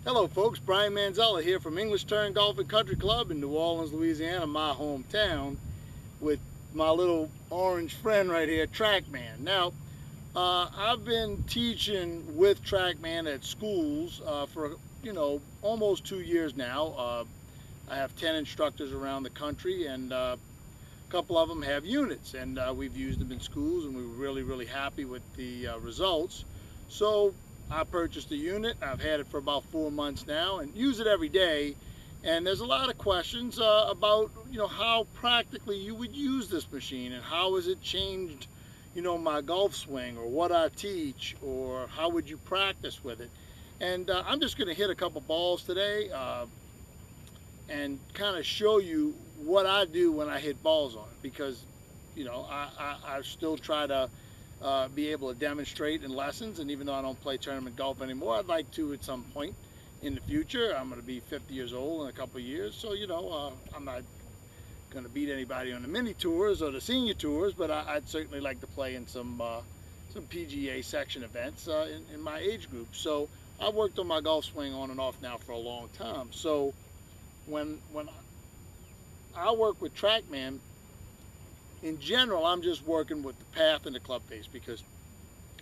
Hello folks, Brian Manzella here from English Turn Golf and Country Club in New Orleans, Louisiana, my hometown, with my little orange friend right here, TrackMan. Now, I've been teaching with TrackMan at schools for, almost 2 years now. I have 10 instructors around the country, and a couple of them have units, and we've used them in schools, and we were really, really happy with the results. So I purchased a unit. I've had it for about 4 months now and use it every day. And there's a lot of questions about, how practically you would use this machine and how has it changed, my golf swing or what I teach, or how would you practice with it. And I'm just going to hit a couple balls today and kind of show you what I do when I hit balls on it, because, I still try to be able to demonstrate in lessons, and even though I don't play tournament golf anymore, I'd like to at some point in the future. I'm going to be 50 years old in a couple of years, so I'm not going to beat anybody on the mini tours or the senior tours, but I'd certainly like to play in some PGA section events in my age group. So I've worked on my golf swing on and off now for a long time. So when I work with TrackMan, in general, I'm just working with the path and the club face, because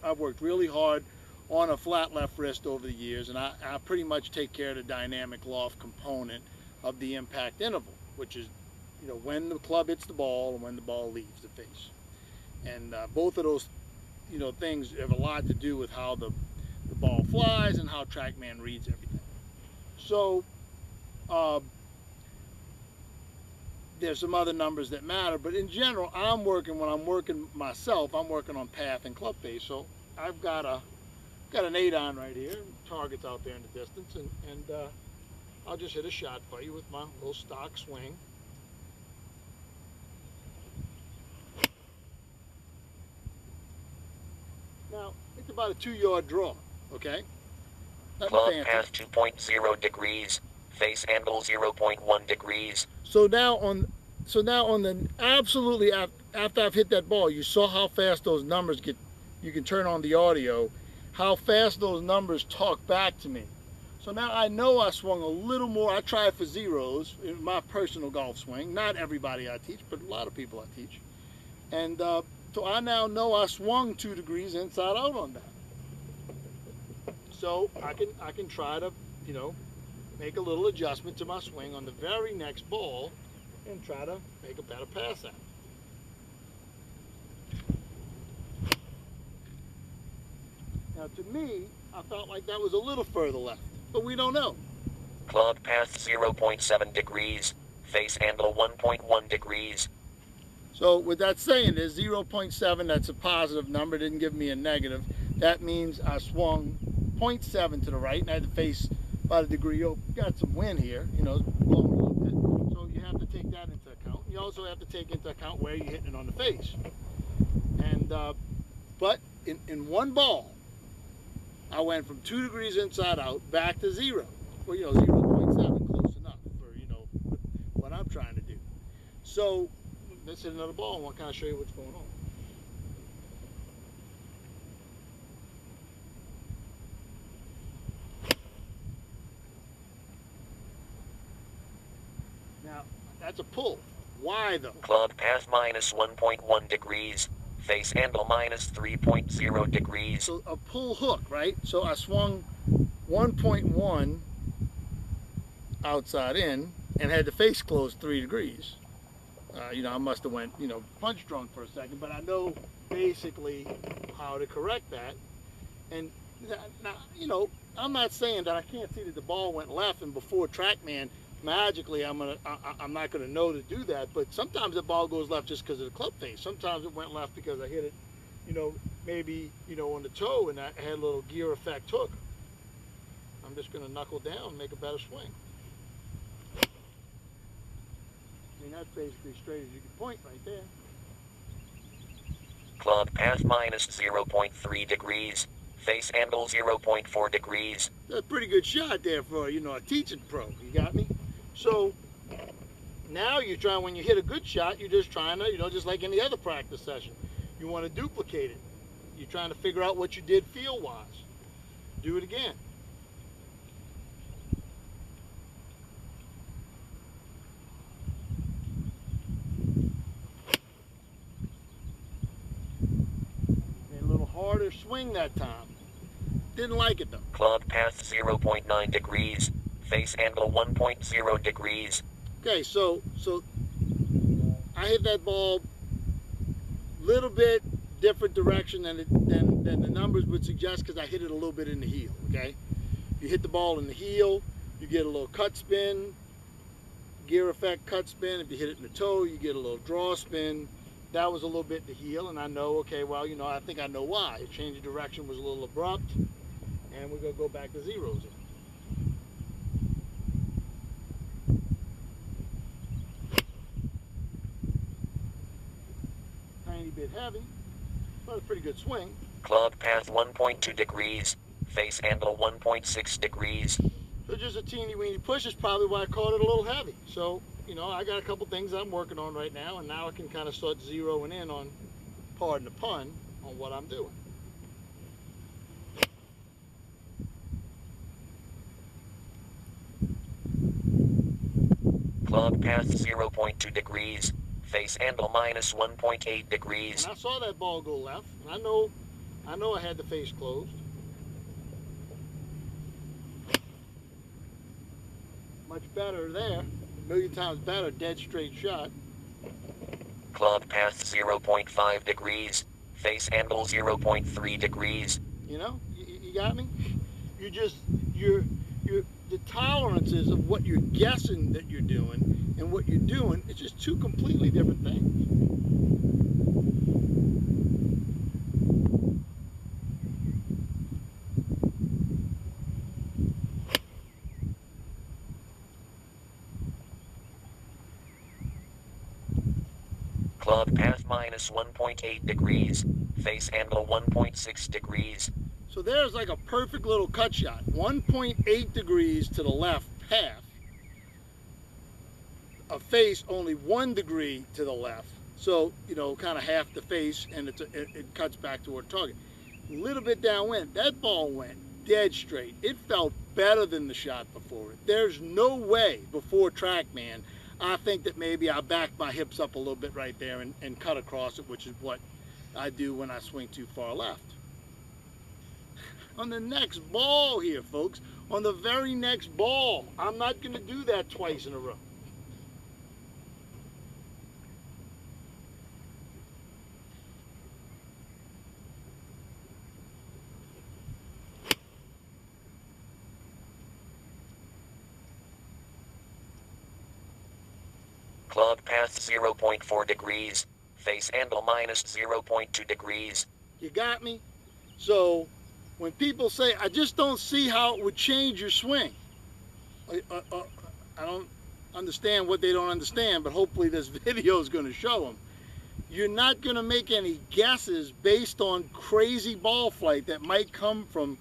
I've worked really hard on a flat left wrist over the years, and I pretty much take care of the dynamic loft component of the impact interval, which is, when the club hits the ball and when the ball leaves the face. And both of those, things have a lot to do with how the ball flies and how TrackMan reads everything. So there's some other numbers that matter, but in general, when I'm working myself, I'm working on path and club face. So I've got an 8-iron right here, target's out there in the distance, and I'll just hit a shot for you with my little stock swing. Now, it's about a 2-yard draw, okay? Club path 2.0 degrees, face angle 0.1 degrees. So now on the absolutely after I've hit that ball, you saw how fast those numbers get. You can turn on the audio, how fast those numbers talk back to me. So now I know I swung a little more. I try for zeros in my personal golf swing. Not everybody I teach, but a lot of people I teach. And so I now know I swung 2 degrees inside out on that. So I can try to, make a little adjustment to my swing on the very next ball and try to make a better pass at it. Now to me, I felt like that was a little further left, but we don't know. Club path 0.7 degrees, face angle 1.1 degrees. So with that saying, there's 0.7, that's a positive number, didn't give me a negative. That means I swung 0.7 to the right, and I had to face about a degree. Got some wind here, blowing a little bit. So you have to take that into account. You also have to take into account where you're hitting it on the face. And but in one ball, I went from 2 degrees inside out back to 0. Well, 0.7, close enough for what I'm trying to do. So let's hit another ball, and I'll kind of show you what's going on. Now, that's a pull. Why though? Club path minus 1.1 degrees, face angle minus 3.0 degrees. So a pull hook, right? So I swung 1.1 outside in and had the face closed 3 degrees. I must have went, punch drunk for a second, but I know basically how to correct that. And now, I'm not saying that I can't see that the ball went left, and before TrackMan, magically I'm not gonna know to do that. But sometimes the ball goes left just because of the club face. Sometimes it went left because I hit it, maybe on the toe, and I had a little gear effect hook. I'm just gonna knuckle down and make a better swing. That's basically straight as you can point right there. Club path minus 0.3 degrees, face angle 0.4 degrees. That's a pretty good shot there for a teaching pro. You got me? So now you're trying, when you hit a good shot, you're just trying to, just like any other practice session, you want to duplicate it. You're trying to figure out what you did feel-wise. Do it again. swing that time. Didn't like it though. Club path 0.9 degrees. Face angle 1.0 degrees. Okay, so I hit that ball a little bit different direction than the numbers would suggest, because I hit it a little bit in the heel. Okay, if you hit the ball in the heel, you get a little cut spin, gear effect cut spin. If you hit it in the toe, you get a little draw spin. That was a little bit in the heel, and I know, okay, well, you know, I think I know why. Change of direction was a little abrupt, and we're gonna go back to zeros. Tiny bit heavy, but a pretty good swing. Club path 1.2 degrees. Face angle 1.6 degrees. So just a teeny weeny push is probably why I caught it a little heavy. So, you know, I got a couple things I'm working on right now, and now I can kind of start zeroing in on, pardon the pun, on what I'm doing. Club path 0.2 degrees. Face angle minus 1.8 degrees. And I saw that ball go left, and I know I had the face closed. Much better there, a million times better, dead straight shot. Club path 0.5 degrees. Face angle 0.3 degrees. You know, you got me? You're the tolerances of what you're guessing that you're doing and what you're doing, it's just two completely different things. Club path minus 1.8 degrees. Face angle 1.6 degrees. So there's like a perfect little cut shot. 1.8 degrees to the left half. A face only 1 degree to the left. So, you know, kind of half the face, and it cuts back toward target. A little bit downwind. That ball went dead straight. It felt better than the shot before it. There's no way before TrackMan I think that maybe I back my hips up a little bit right there and cut across it, which is what I do when I swing too far left. On the next ball here, folks, on the very next ball, I'm not going to do that twice in a row. Club path 0.4 degrees. Face angle minus 0.2 degrees. You got me? So when people say, I just don't see how it would change your swing, I don't understand what they don't understand, but hopefully this video is going to show them. You're not going to make any guesses based on crazy ball flight that might come from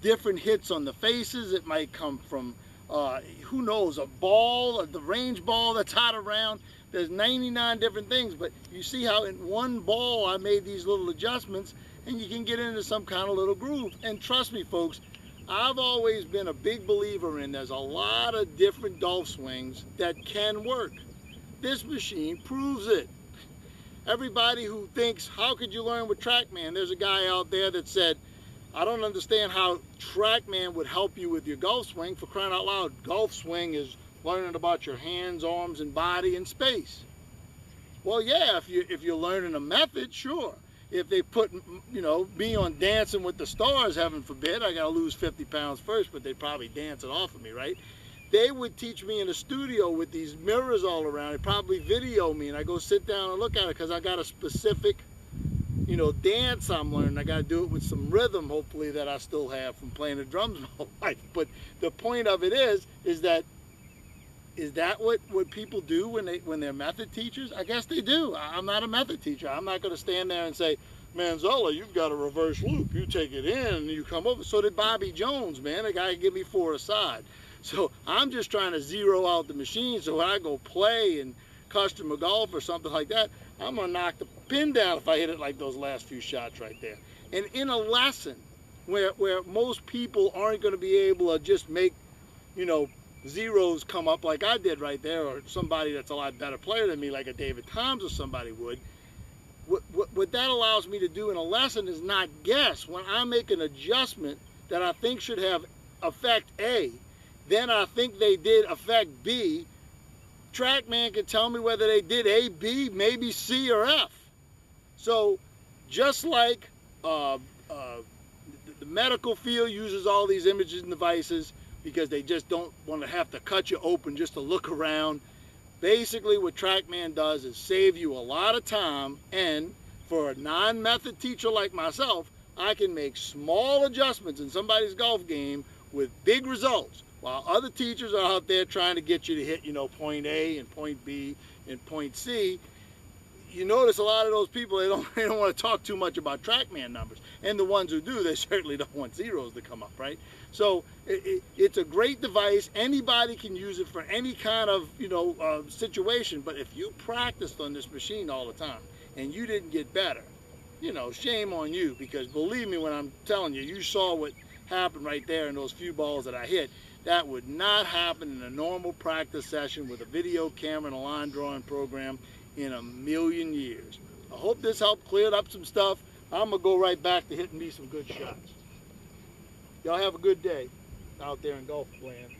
different hits on the faces. It might come from who knows, a ball, the range ball that's hot around. There's 99 different things, but you see how in one ball I made these little adjustments, and you can get into some kind of little groove. And trust me, folks, I've always been a big believer in there's a lot of different golf swings that can work. This machine proves it. Everybody who thinks, how could you learn with TrackMan? There's a guy out there that said, I don't understand how TrackMan would help you with your golf swing. For crying out loud, golf swing is learning about your hands, arms, and body and space. Well, yeah, if you're learning a method, sure. If they put, you know, me on Dancing with the Stars, heaven forbid, I gotta lose 50 pounds first, but they'd probably dance it off of me, right? They would teach me in the studio with these mirrors all around. They'd probably video me, and I go sit down and look at it because I got a specific, you know, dance I'm learning. I got to do it with some rhythm, hopefully, that I still have from playing the drums my whole life. But the point of it is that what people do when they're method teachers? I guess they do. I'm not a method teacher. I'm not going to stand there and say, Manzella, you've got a reverse loop. You take it in and you come over. So did Bobby Jones, man. The guy give me 4 aside. So I'm just trying to zero out the machine, so when I go play in customer golf or something like that, I'm going to knock the pin down if I hit it like those last few shots right there. And in a lesson where most people aren't going to be able to just make, you know, zeros come up like I did right there, or somebody that's a lot better player than me like a David Toms or somebody would, what that allows me to do in a lesson is not guess. When I make an adjustment that I think should have effect A, then I think they did effect B, TrackMan can tell me whether they did A, B, maybe C or F. So just like the medical field uses all these imaging devices because they just don't want to have to cut you open just to look around, basically what TrackMan does is save you a lot of time, and for a non-method teacher like myself, I can make small adjustments in somebody's golf game with big results, while other teachers are out there trying to get you to hit, point A and point B and point C. You notice a lot of those people, they don't want to talk too much about TrackMan numbers, and the ones who do, they certainly don't want zeros to come up, right? So it's a great device. Anybody can use it for any kind of situation. But if you practiced on this machine all the time and you didn't get better, shame on you, because believe me when I'm telling you, you saw what happened right there in those few balls that I hit. That would not happen in a normal practice session with a video camera and a line drawing program in a million years. I hope this helped clear up some stuff. I'm gonna go right back to hitting me some good shots. Y'all have a good day out there in golf land.